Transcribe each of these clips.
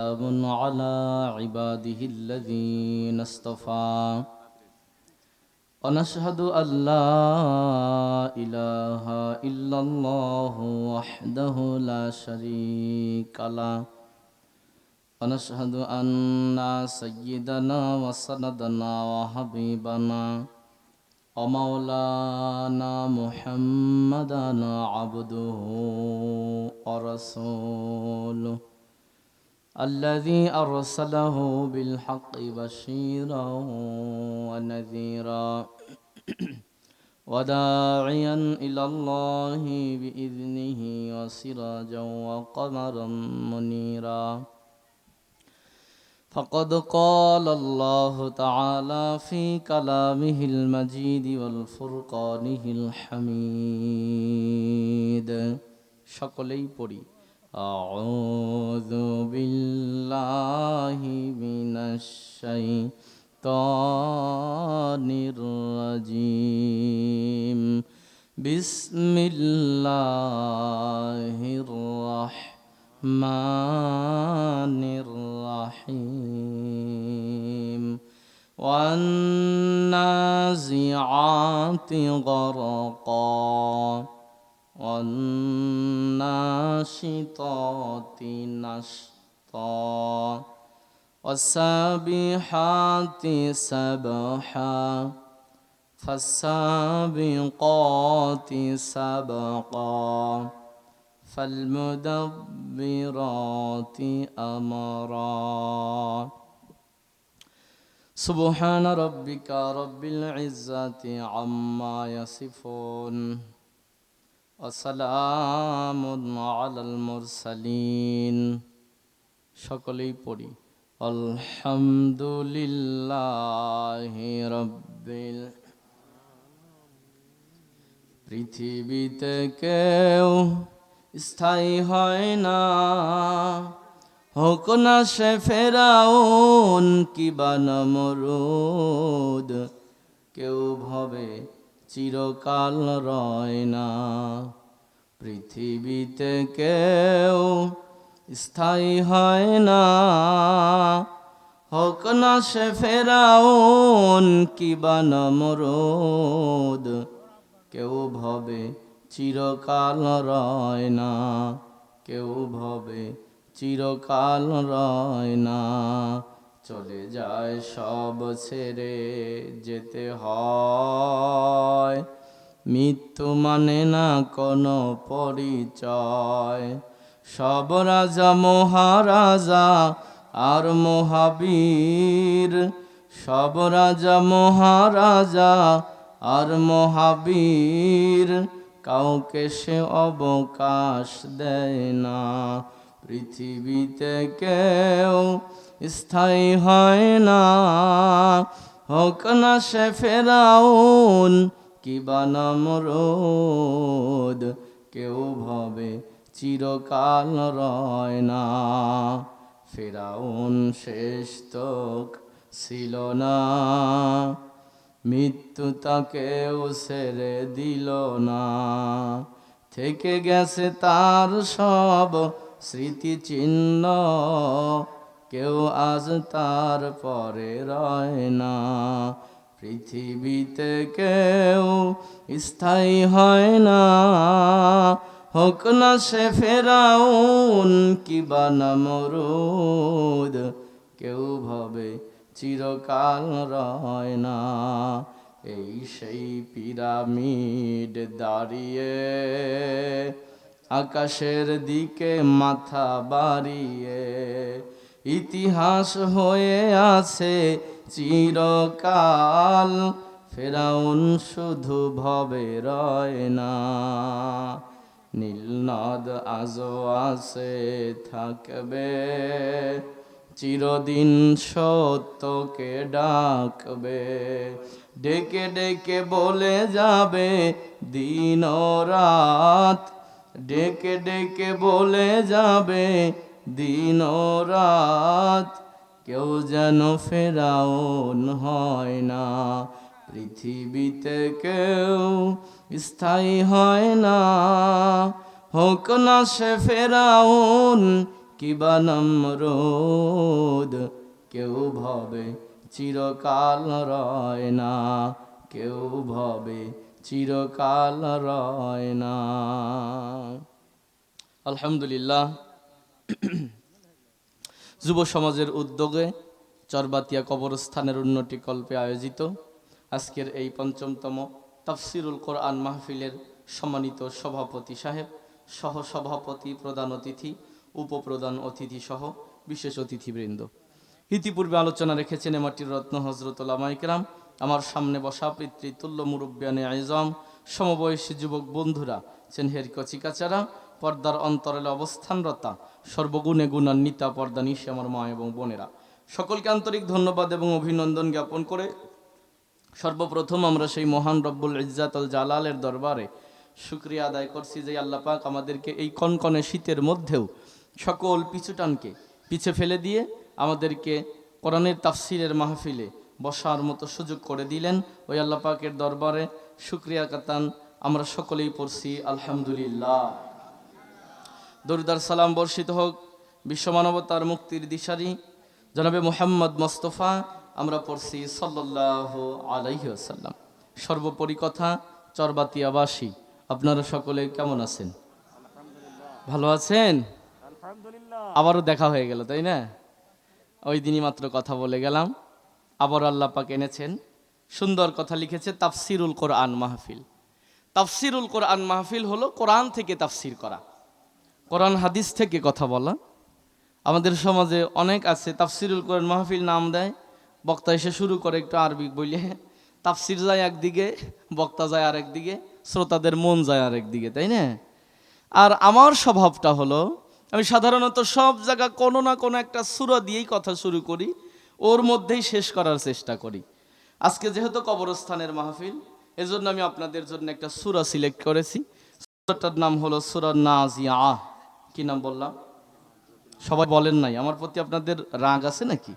سلام على عباده الذين اصطفى ونشهد أن لا إله إلا الله وحده لا شريك له ونشهد أن سيدنا وسندنا وحبيبنا ومولانا محمدا عبده ورسوله الذي أرسله بالحق بشيرا ونذيرا وداعيا إلى الله بإذنه وسراجا وقمرا منيرا فقد قال الله تعالى في كلامه المجيد والفرقانه الحميد সকলেই পড়ি أعوذ بالله من الشيطان الرجيم بسم الله الرحمن الرحيم والنازعات غرقا والناشطات نشطا والسابحات سبحا فالسابقات سبقا فالمدبرات أمرا سبحان ربك رب العزة عما يصفون وسلام على المرسلين সকলেই পড়ি আলহামদুলিল্লাহি রাব্বিল পৃথিবীতে কেউ স্থায়ী হয় না হোক না সে ফেরাউন কিবা নমরুদ কেউ ভবে চিরকাল রয় না পৃথিবীতে কেউ স্থায়ী হয় না হোক না সে ফেরাউন কিবা নমরুদ কেউ ভবে চিরকাল রয় না কেউ ভবে চিরকাল রয় না চলে যায় সব ছেড়ে যেতে হয় মৃত্যু মানে না কোনো পরিচয় সব রাজা মহারাজা আর মহাবীর সব রাজা মহারাজা আর মহাবীর কাউকে সে অবকাশ দেয় না পৃথিবীতে কেউ স্থায়ী হয় না হোক না সে ফেরাউন কিবা নমরুদ কেউ ভবে চিরকাল রয় না ফেরাউন শেষ তক ছিল না মৃত্যু তাকেও ছেড়ে দিল না থেকে গেছে তার সব স্মৃতিচিহ্ন কেউ আজ তার পরে রয় না পৃথিবীতে কেউ স্থায়ী হয় না হোক না সে ফেরাউন কিবা নমরুদ কেউ ভবে চিরকাল রয় না এই সেই পিরামিড দাঁড়িয়ে আকাশের দিকে মাথা বাড়িয়ে ইতিহাস হয়ে আছে চিরকাল ফেরাউন শুধু ভবে রয় না নীলনদ আজও আছে থাকবে চিরদিন সত্যকে ডাকবে ডেকে ডেকে বলে যাবে দিন ও রাত ডেকে ডেকে বলে যাবে দিন ও রাত কেউ যেন ফেরাউন হয় না পৃথিবীতে কেউ স্থায়ী হয় না হোক না সে ফেরাউন কিবা নমরুদ, কেউ ভাবে চিরকাল রয় না, কেউ ভাবে চিরকাল রয় না। আলহামদুলিল্লাহ, যুব সমাজের উদ্যোগে চরবাতিয়া কবরস্থানের উন্নতি কল্পে আয়োজিত আজকের এই ৫ম তাফসিরুল কোরআন মাহফিলের সম্মানিত সভাপতি সাহেব, সহসভাপতি, প্রধান অতিথি, উপপ্রধান অতিথি সহ বিশেষ অতিথিবৃন্দ, ইতিপূর্বে আলোচনা রেখেছেন এমাটির রত্ন হজরত উলামা ইকরাম, আমার সামনে বসা পিতৃতুল্য মুরব্বিয়ানে আইজম, সমবয়সী যুবক বন্ধুরা, চেনহের কচিকাচারা, পর্দার অন্তরালে অবস্থানরতা, সর্বগুণে গুণান্বিতা পর্দা নিশে আমার মা এবং বোনেরা, সকলকে আন্তরিক ধন্যবাদ এবং অভিনন্দন জ্ঞাপন করে সর্বপ্রথম আমরা সেই মহান রব্বুল ইজ্জাতুল জালালের দরবারে শুকরিয়া আদায় করছি যে আল্লাহ পাক আমাদেরকে এই কনকনে শীতের মধ্যেও সকল পিছুটানকে পিছে ফেলে দিয়ে আমাদেরকে কোরআনের তাফসিরের মাহফিলে বসার মতো সুযোগ করে দিলেন। ওই আল্লাহ পাকের দরবারে শুকরিয়া কাতান আমরা সকলেই পড়ছি আলহামদুলিল্লাহ। দরুদার সালাম বর্ষিত হোক বিশ্বমানবতার মুক্তির দিশারি জনাবে মুহাম্মদ মোস্তফা, আমরা পড়ছি সাল্লাল্লাহু আলাইহি ওয়াসাল্লাম। সর্বোপরি কথা, চরবাতিয়াবাসী আপনারা সকলে কেমন আছেন? ভালো আছেন? আবারও দেখা হয়ে গেল, তাই না? ওই দিনই মাত্র কথা বলে গেলাম, আবার আল্লাহ পাক এনেছেন। সুন্দর কথা লিখেছে তাফসিরুল কোরআন মাহফিল। তাফসিরুল কোরআন মাহফিল হলো কোরআন থেকে তাফসির করা, কোরআন হাদিস থেকে কথা বলা। আমাদের সমাজে অনেক আছে তাফসিরুল কোরআন মাহফিল নাম দেয়, বক্তা এসে শুরু করে একটু আরবি বলে, তাফসির যায় একদিকে, বক্তা যায় আরেক দিকে, শ্রোতাদের মন যায় আরেক দিকে, তাই না? আর আমার স্বভাবটা হলো আমি সাধারণত সব জায়গা কোনো না কোনো একটা সূরা দিয়েই কথা শুরু করি, ওর মধ্যেই শেষ করার চেষ্টা করি। আজকে যেহেতু কবরস্থানের মাহফিল, এজন্য আমি আপনাদের জন্য একটা সূরা সিলেক্ট করেছি। সূরাটার নাম হলো সূরা নাজিআহ। কি নাম বললাম? সবাই বলেন নাই, আমার প্রতি আপনাদের রাগ আছে নাকি?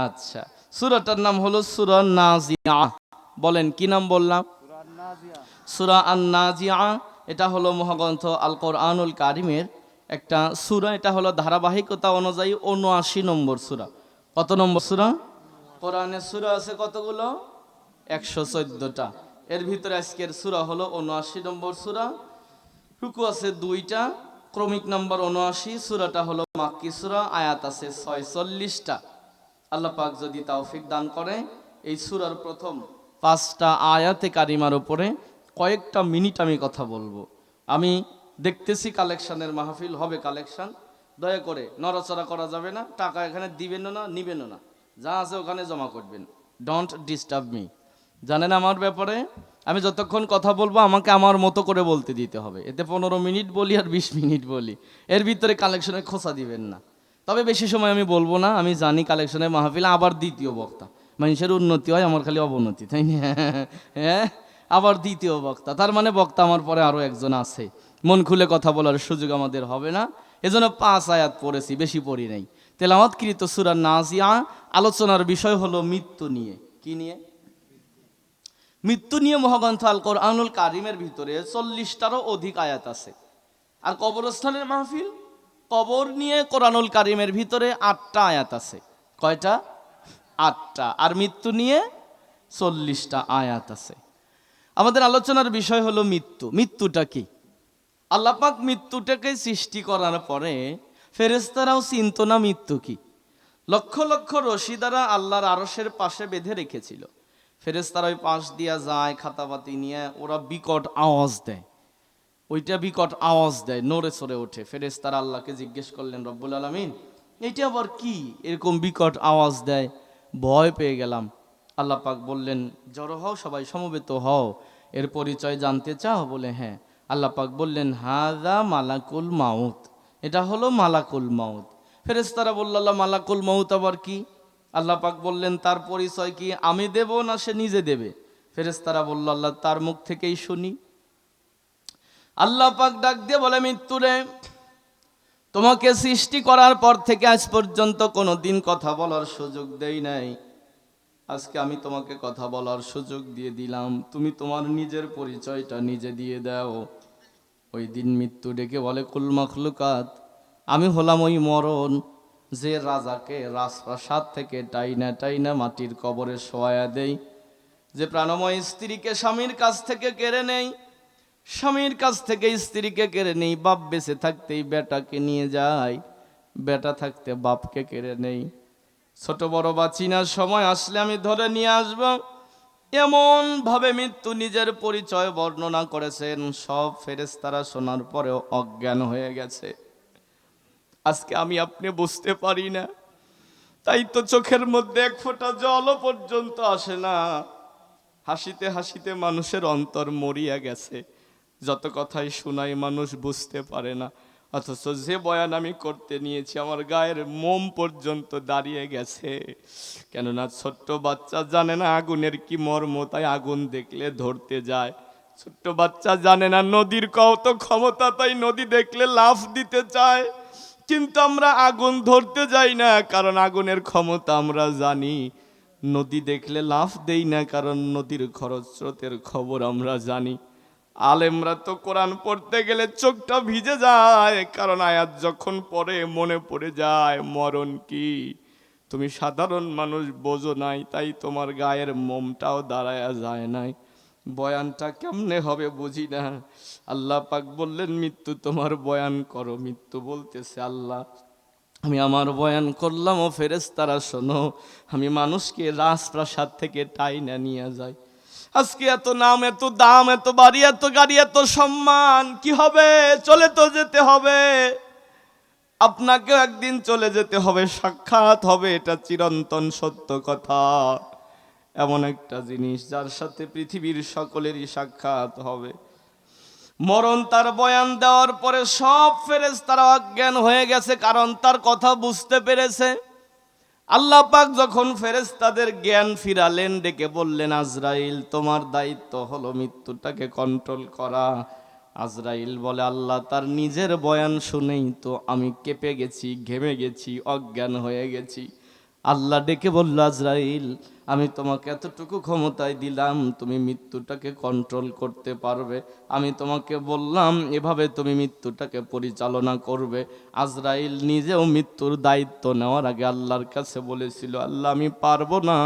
আচ্ছা, সূরাটার নাম হলো সূরা নাজিআহ। বলেন কি নাম বললাম? সূরা আন-নাজিআহ। এটা হলো মহাগ্রন্থ আল কোরআনুল কারিমের একটা সূরা। এটা হলো ধারাবাহিকতা অনুযায়ী ৭৯ নম্বর সূরা। কত নম্বর সূরা? কোরআনের সূরা আছে কতগুলো? ১১৪টা। এর ভিতরে আজকের সূরা হলো ৭৯ নম্বর সূরা। রুকু আছে 2টা, ক্রমিক নাম্বার ৭৯। সূরাটা হলো মাক্কি সূরা, আয়াত আছে ৪৬টা। আল্লাহ পাক যদি তৌফিক দান করে এই সূরার প্রথম 5টা আয়াতে কারিমার উপরে কয়েকটা মিনিট আমি কথা বলবো। আমি দেখতেছি কালেকশনের মাহফিল হবে, কালেকশন দয়া করে নড়াচড়া করা যাবে না, টাকা এখানে দিবেনও না, নিবেনও না, যা আছে ওখানে জমা করবেন। Don't disturb me. জানেন আমার ব্যাপারে, আমি যতক্ষণ কথা বলবো আমাকে আমার মতো করে বলতে দিতে হবে। এতে 15 মিনিট বলি আর 20 মিনিট বলি, এর ভিতরে কালেকশনে খোঁচা দিবেন না। তবে বেশি সময় আমি বলবো না, আমি জানি কালেকশনের মাহফিলে আবার দ্বিতীয় বক্তা, মানুষের উন্নতি হয়, আমার খালি অবনতি, তাই না? হ্যাঁ, আবার দ্বিতীয় বক্তা, তার মানে বক্তা আমার পরে আরও একজন আছে। মন খুলে কথা বলার সুযোগ আমাদের হবে না, এজন্য 5 আয়াত পড়েছি, বেশি পড়ি নাই। তেলাওয়াতকৃত সূরা নাজিআহ। আলোচনার বিষয় হলো মৃত্যু নিয়ে। কি নিয়ে? মৃত্যু নিয়ে মহাগ্রন্থ আল কোরআনুল কারিমের ভিতরে 40টারও অধিক আয়াত আছে। আর কবরস্থানের মাহফিল, কবর নিয়ে কোরআনুল কারিমের ভিতরে 8টা আয়াত আছে। কয়টা? 8টা। আর মৃত্যু নিয়ে 40টা আয়াত আছে। আমাদের আলোচনার বিষয় হলো মৃত্যু। মৃত্যুটা কি? আল্লাহ পাক মৃত্যুটাকে সৃষ্টি করার পরে ফেরেশতারাও চিনত না মৃত্যু কি। লক্ষ লক্ষ রশি দ্বারা আল্লাহর আরশের পাশে বেঁধে রেখেছিল। ফেরেশতারা ওই পাশ দিয়া যায় খাতাপাতি নিয়ে, ওরা বিকট আওয়াজ দেয়, ওইটা বিকট আওয়াজ দেয়, নড়ে চড়ে ওঠে। ফেরেশতারা আল্লাহকে জিজ্ঞেস করলেন, রব্বুল আলামিন এটা আবার কি এরকম বিকট আওয়াজ দেয়? ভয় পেয়ে গেলাম। আল্লাহ পাক বললেন, জড়ো হও, সবাই সমবেত হও, এর পরিচয় জানতে চাও? বলে হ্যাঁ। আল্লাহ পাক বললেন, হাযা মালাকুল মাউত, এটা হলো মালাকুল মাউত। ফেরেশতারা বলল, আল্লাহ মালাকুল মাউত আবার কি? আল্লাহ পাক বললেন, তার পরিচয় কি আমি দেব না সে নিজে দেবে? ফেরেশতারা বলল, আল্লাহ তার মুখ থেকেই শুনি। আল্লাহ পাক ডাক দিয়ে বলে, মৃত্যুরে তোমাকে সৃষ্টি করার পর থেকে আজ পর্যন্ত কোনো দিন কথা বলার সুযোগ দেই নাই, আজকে আমি তোমাকে কথা বলার সুযোগ দিয়ে দিলাম, তুমি তোমার নিজের পরিচয়টা নিজে দিয়ে দাও। ওই দিন মৃত্যু ডেকে বলে, কুল মাখলুকাত আমি হলাম ওই মরণ যে রাজাকে রাজপ্রাসাদ থেকে টাইনা টাইনা মাটির কবরে শোয়া দেই, যে প্রাণময় স্ত্রীকে স্বামীর কাছ থেকে কেড়ে নেই, স্বামীর কাছ থেকে স্ত্রীকে কেড়ে নেই, বাপ বেঁচে থাকতেই বেটাকে নিয়ে যায়, বেটা থাকতে বাপকে কেড়ে নেই। ছোট বড় বা চিনার সময় আসলে আমি ধরে নিয়ে আসব, এমন ভাবে মৃত্যু নিজের পরিচয় বর্ণনা করেছেন, সব ফেরেশতারা শোনার পরেও অজ্ঞান হয়ে গেছে। আজকে আমি আপনি বুঝতে পারি না, তাই তো চোখের মধ্যে এক ফোঁটা জলও পর্যন্ত আসে না। হাসিতে হাসিতে মানুষের অন্তর মরিয়া গেছে, যত কথাই শোনাই মানুষ বুঝতে পারে না। অথচ যে বয়ান আমি করতে নিয়েছি আমার গায়ের মোম পর্যন্ত দাঁড়িয়ে গেছে। কেননা ছোট্ট বাচ্চা জানে না আগুনের কি মর্ম, তাই আগুন দেখলে ধরতে যায়। ছোট্ট বাচ্চা জানে না নদীর কত ক্ষমতা, তাই নদী দেখলে লাফ দিতে চায়। কিন্তু আমরা আগুন ধরতে যাই না, কারণ আগুনের ক্ষমতা আমরা জানি। নদী দেখলে লাফ দেই না, কারণ নদীর খরস্রোতের খবর আমরা জানি। আলেমরা তো কোরআন পড়তে গেলে চোখটা ভিজে যায়, কারণ আয়াত যখন পড়ে মনে পড়ে যায় মরণ কি। তুমি সাধারণ মানুষ বোঝো নাই, তাই তোমার গায়ের মোমটাও দাঁড়ায়া যায় নাই। বয়ানটা কেমনে হবে বুঝি না। আল্লাহ পাক বললেন মৃত্যু তোমার বয়ান করো। মৃত্যু বলতেছে আল্লাহ আমি আমার বয়ান করলাম, ও ফেরেশতারা শোনো, আমি মানুষকে রাজপ্রাসাদ থেকে টাইনা নিয়ে যাই। আজকে এত নাম, এত দাম, এত বাড়ি, এত গাড়ি, এত সম্মান, কি হবে? চলে তো যেতে হবে। আপনাকেও একদিন চলে যেতে হবে, সাক্ষাৎ হবে, এটা চিরন্তন সত্য কথা। এমন একটা জিনিস যার সাথে পৃথিবীর সকলেরই সাক্ষাৎ হবে। মরণ তার বয়ান দেওয়ার পরে সব ফেরেশতারা অজ্ঞান হয়ে গেছে, কারণ তার কথা বুঝতে পেরেছে। আল্লাহ পাক যখন ফেরেশতাদের জ্ঞান ফিরালেন, ডেকে বললেন আজরাইল তোমার দায়িত্ব হলো মৃত্যুটাকে কন্ট্রোল করা। আজরাইল বলে আল্লাহ তার নিজের বয়ান শুনেই তো আমি কেঁপে গেছি, ঘেমে গেছি, অজ্ঞান হয়ে গেছি। আল্লাহ ডেকে বলল আজরাইল আমি তোমাকে এতটুকু ক্ষমতায় দিলাম, তুমি মৃত্যুটাকে কন্ট্রোল করতে পারবে। আমি তোমাকে বললাম এভাবে তুমি মৃত্যুটাকে পরিচালনা করবে। আজরাইল নিজেও মৃত্যুর দায়িত্ব নেওয়ার আগে আল্লাহর কাছে বলেছিল আল্লাহ আমি পারবো না,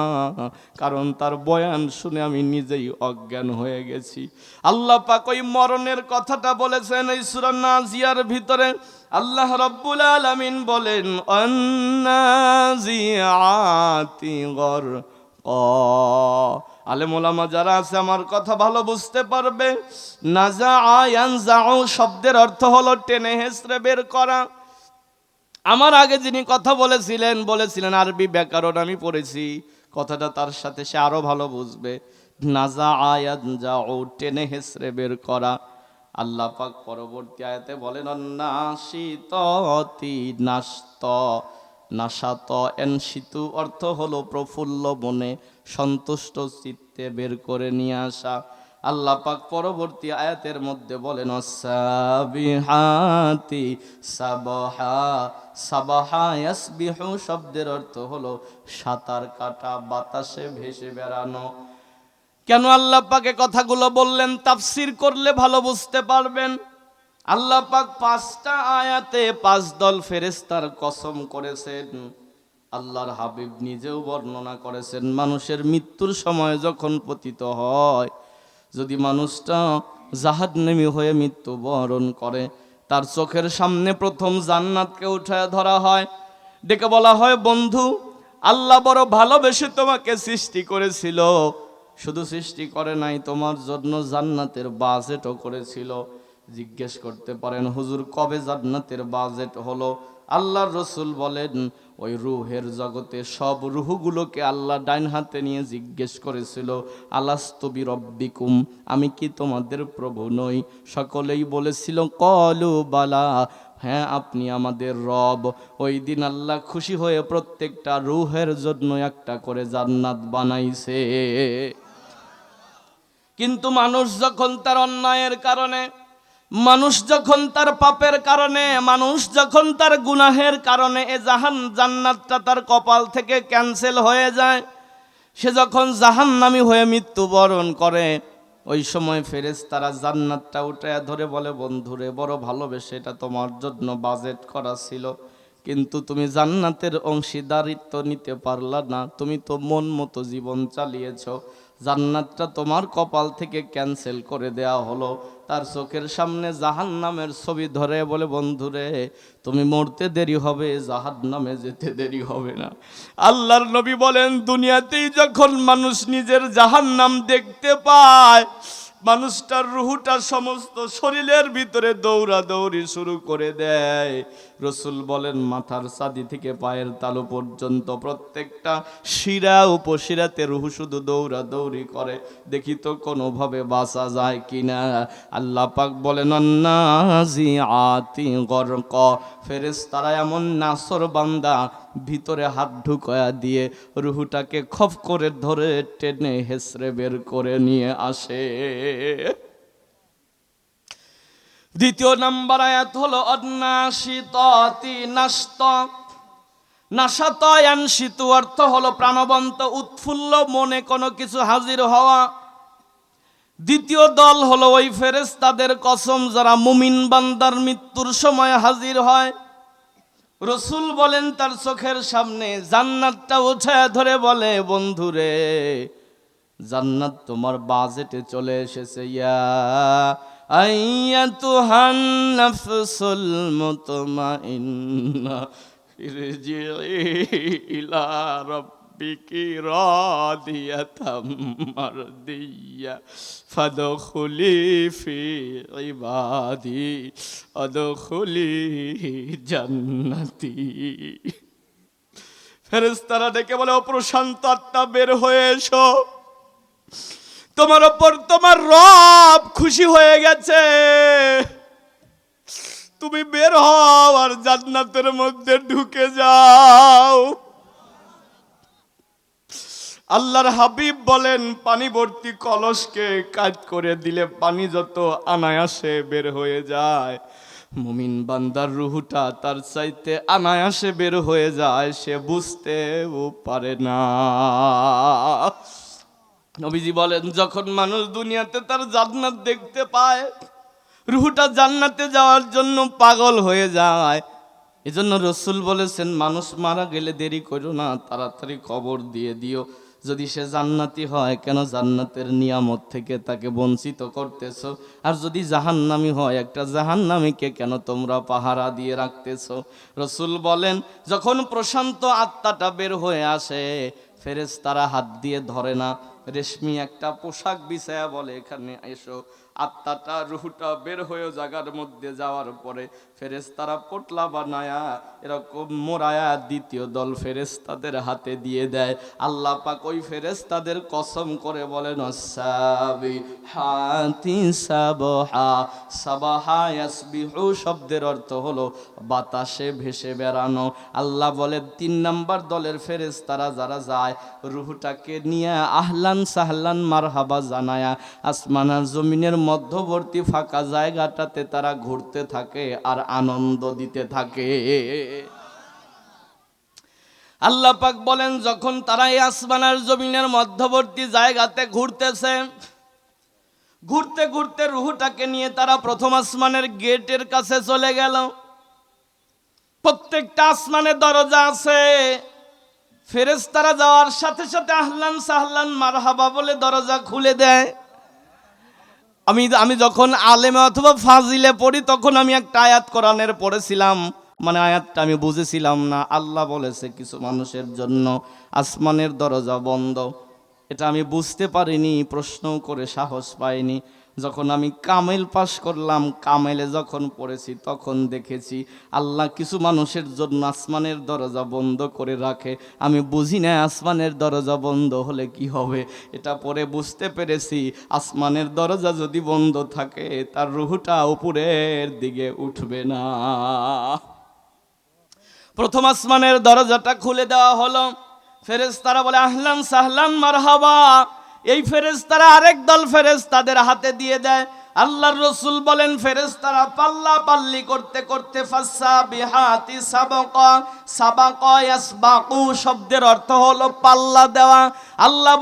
কারণ তার বয়ান শুনে আমি নিজেই অজ্ঞান হয়ে গেছি। আল্লাহ পাক ওই মরণের কথাটা বলেছেন এই সূরা নাজিয়ার ভিতরে। আল্লাহ রাব্বুল আলামিন বলেন আন্নাজিআতি গরকা। আলেম ওলামা যারা আছে আমার কথা ভালো বুঝতে পারবে। নাজাআ ইয়ানজাউ শব্দের অর্থ হলো টেনে হেঁচড়ে বের করা। আমার আগে যিনি কথা বলেছিলেন আরবি ব্যাকরণ আমি পড়েছি, কথাটা তার সাথে সে আরো ভালো বুঝবে। নাজাআ ইয়ানজাউ টেনে হেঁচড়ে বের করা। আল্লাহ পাক পরবর্তী আয়াতে বলেন নাশিততি নাশত। নাশাত এনশিতু অর্থ হলো প্রফুল্ল মনে, সন্তুষ্ট চিত্তে বের করে নিয়ে আসা। আল্লাহ পাক পরবর্তী আয়াতের মধ্যে বলেন সাবিহাতি সাবহা। সাবাহা ইয়াসবিহু শব্দের অর্থ হলো সাঁতার কাটা, বাতাসে ভেসে বেড়ানো। কেন আল্লাহ পাক এই কথাগুলো বললেন তাফসীর করলে ভালো বুঝতে পারবেন। আল্লাহ পাক 5টা আয়াতে 5 দল ফেরেশতার কসম করেছেন। আল্লাহর হাবিব নিজেও বর্ণনা করেছেন মানুষের মৃত্যুর সময় যখন পতিত হয়, যদি মানুষটা জাহান্নামী হয়ে মৃত্যুবরণ করে, তার চোখের সামনে প্রথম জান্নাতকে উঠায় ধরা হয়, ডেকে বলা হয় বন্ধু আল্লাহ বড় ভালোবেসে তোমাকে সৃষ্টি করেছিল, শুধু সৃষ্টি করে নাই তোমার জন্য জান্নাতের বাজেটও করেছিল। জিজ্ঞেস করতে পারেন হুজুর কবে জান্নাতের বাজেট হলো? আল্লাহর রসুল বলেন ওই রুহের জগতে সব রুহগুলোকে আল্লাহ ডাইন হাতে নিয়ে জিজ্ঞেস করেছিল আলাস্তু বিরব্বিকুম, আমি কি তোমাদের প্রভু নই? সকলেই বলেছিল কলু বালা, হ্যাঁ আপনি আমাদের রব। ওই দিন আল্লাহ খুশি হয়ে প্রত্যেকটা রুহের জন্য একটা করে জান্নাত বানাইছে। কিন্তু মানুষ যখন তার অন্যায়ের কারণে, মানুষ যখন তার পাপের কারণে, মানুষ যখন তার গুনাহের কারণে এ জান্নাতটা তার কপাল থেকে ক্যান্সেল হয়ে যায়, সে যখন জাহান্নামী হয়ে মৃত্যুবরণ করে, ওই সময় ফেরেশতারা জান্নাতটা উঠায়া ধরে বলে, বন্ধুরে বড় ভালোবেসে এটা তোমার জন্য বাজেট করা ছিল, কিন্তু তুমি জান্নাতের অংশীদারিত্ব নিতে পারলা না, তুমি তো মন মতো জীবন চালিয়েছ, জান্নাতটা তোমার কপাল থেকে ক্যান্সেল করে দেয়া হলো। তার চোখের সামনে জাহান্নামের ছবি ধরে বলে, বন্ধুরে তুমি মরতে দেরি হবে, জাহান্নামে যেতে দেরি হবে না। আল্লাহর নবী বলেন, দুনিয়াতেই যখন মানুষ নিজের জাহান্নাম দেখতে পায়, মানুষটার রুহুটা সমস্ত শরীরের ভিতরে দৌড়াদৌড়ি শুরু করে দেয়। রসুল বলেন, মাথার ছাদি থেকে পায়ের তালু পর্যন্ত প্রত্যেকটা শিরা উপশিরাতে রুহু শুধু দৌড়াদৌড়ি করে, দেখি তো কোনোভাবে বাঁচা যায় কিনা। আল্লাহ পাক বলেন, আন্নাজিআতি গরক, ফেরেশতারা এমন নাসর বান্দা ভিতরে হাত ঢুকায়া দিয়ে রুহুটাকে খপ করে ধরে টেনে হেসড়ে বের করে নিয়ে আসে। দ্বিতীয় নাম্বার আয়াত হলো অন্নাশিতাতি নাশতা। নাশাত ইয়ানশিতু অর্থ হলো প্রাণবন্ত, উৎফুল্ল মনে কোনো কিছু হাজির হওয়া। দ্বিতীয় দল হলো ওই ফেরেশতাদের কসম যারা মুমিন বান্দার মৃত্যুর সময় হাজির হয়। রসুল বলেন, তার চোখের সামনে জান্নাতটা উঠায় ধরে বলে, বন্ধুরে জান্নাত তোমার বাজেটে চলে এসেছে। ইয়া আইয়াতুহান নাফসুল মুতমাইন্না ইরজিই ইলা রাব্বিকি রাদিয়াতাম মারদিয়া ফাদখুলি ফি ইবাদি আদখুলি জান্নাতি। ফেরেশতারা ডেকে বলে, ও প্রশান্ত আত্মা বের হয়ে এসো, তোমার উপর তোমার রব খুশি হয়ে গেছে, তুমি বের হও আর জান্নাতের মধ্যে ঢুকে যাও। আল্লাহর হাবিব বলেন, পানি ভর্তি কলসকে কাজ করে দিলে পানি যত অনায়াসে বের হয়ে যায়, মুমিন বান্দার রুহুটা তার চাইতে অনায়াসে বের হয়ে যায়, সে বুঝতেও পারে না। নবীজি বলেন, যখন মানুষ দুনিয়াতে তার জান্নাত দেখতে পায়, রুহুটা জান্নাতে যাওয়ার জন্য পাগল হয়ে যায়। এজন্য রসুল বলেছেন, মানুষ মারা গেলে দেরি করো না, তাড়াতাড়ি কবর দিয়ে দিও। যদি সে জান্নাতি হয়, কেন জান্নাতের নিয়ামত থেকে তাকে বঞ্চিত করতেছো? আর যদি জাহান্নামী হয়, একটা জাহান্নামীকে কেন তোমরা পাহারা দিয়ে রাখতেছো? রসুল বলেন, যখন প্রশান্ত আত্মাটা বের হয়ে আসে, ফেরেশতারা হাত দিয়ে ধরে না, রেশমি একটা পোশাক বিছায়া বলে, এখানে এসো। আত্মাটা রুহুটা বের হয়ে জায়গার মধ্যে যাওয়ার পরে ফেরেশতারা পোটলা বানায়া এরকম মোড়ায়া দ্বিতীয় দল ফেরেশতাদের হাতে দিয়ে দেয়। আল্লাহ পাক ওই ফেরেশতাদের কসম করে বলেন, সাবিহাতি সাবহা। সাবাহা ইয়াসবিহু শব্দের অর্থ হলো বাতাসে ভেসে বেড়ানো। আল্লাহ বলে, 3 নাম্বার দলের ফেরেশতারা যারা যায়, রুহুটাকে নিয়ে আহলান সাহলান মারহাবা জানায়া আসমান আর জমিনের মধ্যবর্তী ফাঁকা জায়গাটাতে তারা ঘুরতে থাকে আর আনন্দ দিতে থাকে। আল্লাহ পাক বলেন, যখন তারা এই আসমান আর জমিনের মধ্যবর্তী জায়গাতে ঘুরতেছে, ঘুরতে ঘুরতে রুহুটাকে নিয়ে তারা প্রথম আসমানের গেটের কাছে চলে গেল। প্রত্যেকটা আসমানে দরজা আছে, ফেরেশতারা যাওয়ার সাথে সাথে আহলান সাহলান মারহাবা বলে দরজা খুলে দেয়। আমি যখন আলেমে অথবা ফাজিলে পড়ি, তখন আমি একটা আয়াত কোরআনের পড়েছিলাম, মানে আয়াতটা আমি বুঝেছিলাম না। আল্লাহ বলেছে কিছু মানুষের জন্য আসমানের দরজা বন্ধ। এটা আমি বুঝতে পারিনি, প্রশ্ন করে সাহস পাইনি। যখন আমি কামেল পাশ করলাম, কামেলে যখন পড়েছি, তখন দেখেছি আল্লাহ কিছু মানুষের জন্য আসমানের দরজা বন্ধ করে রাখে। আমি বুঝি না আসমানের দরজা বন্ধ হলে কি হবে। এটা পরে বুঝতে পেরেছি, আসমানের দরজা যদি বন্ধ থাকে, তার রুহুটা উপরের দিকে উঠবে না। প্রথম আসমানের দরজাটা খুলে দেওয়া হলো। ফেরেশতারা বলে, আহলান সাহলান মারহাবা। এই ফেরেশতারা আরেক দল ফেরেশতাদের হাতে দিয়ে দেয়, আল্লাহর রাসূল বলেন ফেরেশতারা পাল্লা পাল্লি করতে করতে ফাসাবিহাতি সাবাকা, সাবাকা ইয়াসবাকু শব্দের অর্থ হলো পাল্লা দেওয়া। আল্লাহ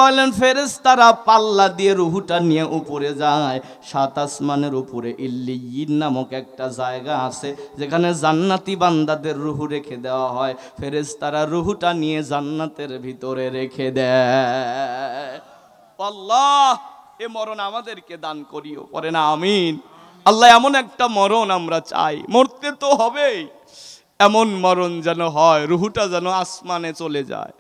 বলেন ফেরেশতারা পাল্লা দিয়ে রূহটা নিয়ে উপরে যায়। সাত আসমানের উপরে ইল্লিয়িন নামক একটা জায়গা আছে, যেখানে জান্নাতি বান্দাদের রূহ রেখে দেওয়া হয়। ফেরেশতারা রূহটা নিয়ে জান্নাতের ভিতরে রেখে দেয়। আল্লাহ এ মরণ আমাদেরকে দান করিও, পরে না আমিন। আল্লাহ এমন একটা মরণ আমরা চাই, মরতে তো হবেই, এমন মরণ যেন হয় রুহুটা যেন আসমানে চলে যায়।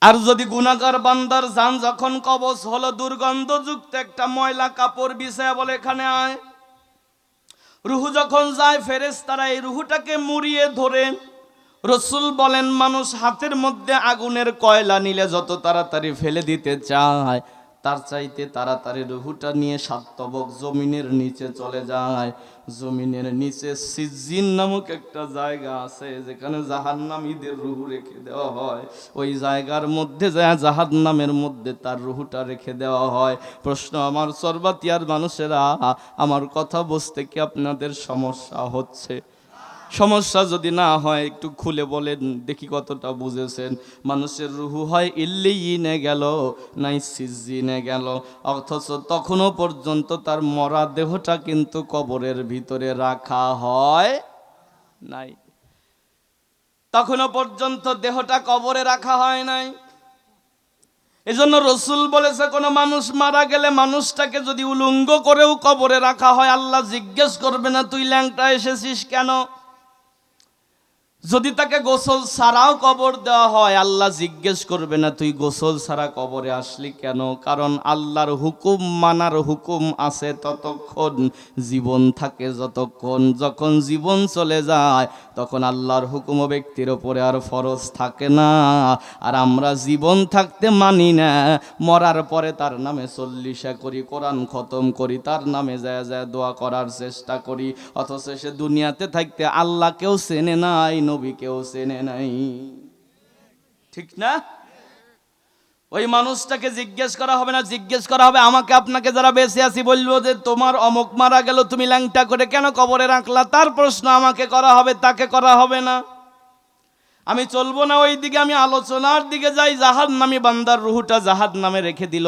আর যদি গুনাহগার বান্দার জান যখন কবজ হলো, দুর্গন্ধযুক্ত একটা ময়লা কাপড় বিছায়া বলে এখানে আয়, রুহু যখন যায় ফেরেশতারা এই রুহুটাকে মুড়িয়ে ধরে। রসুল বলেন মানুষ হাতের মধ্যে আগুনের কয়লা নিলে যত তাড়াতাড়ি ফেলে দিতে চায়, তার চাইতে তাড়াতাড়ি রুহুটা নিয়ে সাতবক জমিনের নিচে চলে যায়। জমিনের নিচে সিজ্জিন নামক একটা জায়গা আছে, যেখানে জাহান্নামীদের রুহু রেখে দেওয়া হয়। ওই জায়গার মধ্যে যায় জাহান্নামের মধ্যে তার রুহুটা রেখে দেওয়া হয়। প্রশ্ন আমার চরবাতিয়ার মানুষেরা, আমার কথা বুঝতে কি আপনাদের সমস্যা হচ্ছে? সমস্যা যদি না হয় একটু খুলে বলেন দেখি কতটা বুঝেছেন। মানুষের রুহু হয় ইল্লিয়িনে গেল নাই সিজ্জিনে গেল, অথচ তখনও পর্যন্ত তার মরা দেহটা কিন্তু কবরের ভিতরে রাখা হয় নাই। তখনও পর্যন্ত দেহটা কবরে রাখা হয় নাই। এজন্য রসুল বলেছে কোনো মানুষ মারা গেলে মানুষটাকে যদি উলঙ্গ করেও কবরে রাখা হয়, আল্লাহ জিজ্ঞেস করবে না তুই ল্যাংটা এসেছিস কেন। যদি তাকে গোসল ছাড়াও কবর দেওয়া হয়, আল্লাহ জিজ্ঞেস করবে না তুই গোসল ছাড়া কবরে আসলি কেন। কারণ আল্লাহর হুকুম মানার হুকুম আছে ততক্ষণ, জীবন থাকে যতক্ষণ। যখন জীবন চলে যায় তখন আল্লাহর হুকুম ব্যক্তির ওপরে আর ফরজ থাকে না। আর আমরা জীবন থাকতে মানি না, মরার পরে তার নামে 40 করি, কোরআন খতম করি, তার নামে যায় যায় দোয়া করার চেষ্টা করি, অথচ সে দুনিয়াতে থাকতে আল্লাহকেও চেনে নাই, নবীকেও চেনে নাই। ঠিক না? ওই মানুষটাকে জিজ্ঞেস করা হবে না, জিজ্ঞেস করা হবে আমাকে আপনাকে যারা বেঁচে আছি, বলবো যে তোমার অমুক মারা গেল, তুমি ল্যাংটা করে কেন কবরে রাখলা, তার প্রশ্ন আমাকে করা হবে, তাকে করা হবে না। আমি চলবো না ওই দিকে, আমি আলোচনার দিকে যাই। জাহান্নামী বান্দার রুহুটা জাহান্নামে রেখে দিল,